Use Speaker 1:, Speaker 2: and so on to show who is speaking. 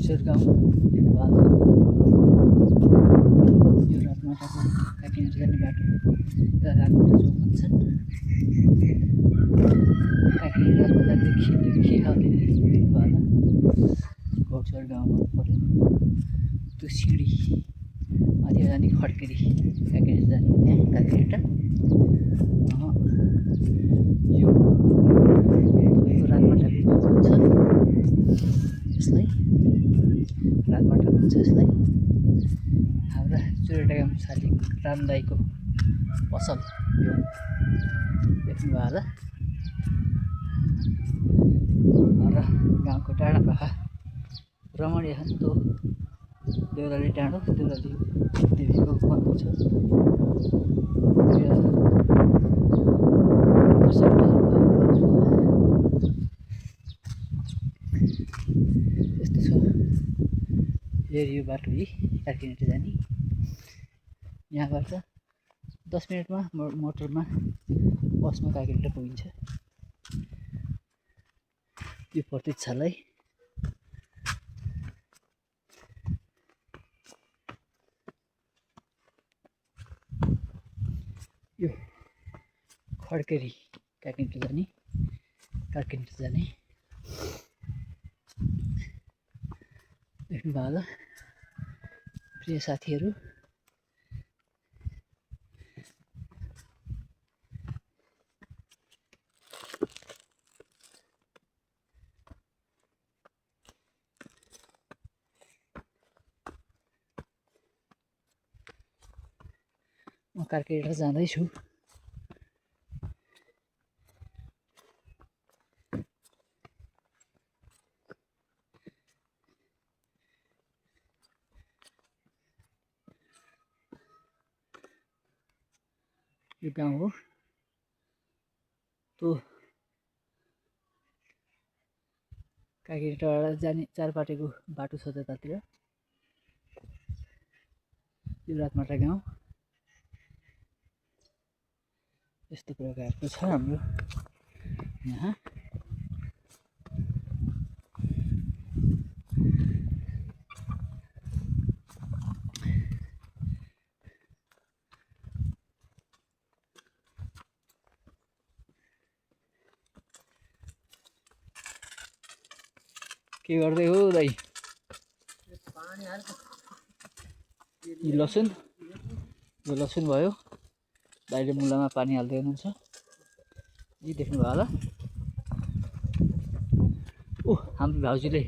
Speaker 1: घोडसर गाउँ यो रातमाटाको काकीनाथ जाने बाटो यो रातमाटा चोक भन्छन्। काकीनाथ रातमाटादेखि खेहाले होला घोडसर गाउँमा पर्यो। त्यो सिँढी माथि जाने खड्केरी काकीनाथ जाने त्यहाँ काकीनाथ यो तपाईँको रातमाटाको गाउँ भन्छ यसलाई। रातमाटा भन्छ यसलाई। हाम्रा चुरेटागाम शालिग रामदाईको पसल यो देख्नुभयो होला। र गाउँको डाँडा पाखा रमणीय त्यो देउराली डाँडो देउराली देवीको मन्दिर छ। यस्तो छ यो बाटो यी काकीनाथ जाने। यहाँबाट 10 मिनटमा मोटरमा बसमा काकीनाथ पुगिन्छ। यो प्रतीक्षालय यो खड्केरी काकीनाथ जाने देख्नुभयो होला प्रिय साथीहरू। म काकीनाथ जाँदैछु। यो गाउँ हो त्यो काकीनाथबाट जाने चारपाटेको बाटो छ त्यतातिर। यो रातमाटा गाउँ यस्तो प्रकारको छ हाम्रो यहाँ। के गर्दै हो दाइ? यो लसुन भयो। दाइले मुलामा पानी हाल्दै हुनुहुन्छ। यी देख्नुभयो होला। हाम्रो भाउजूले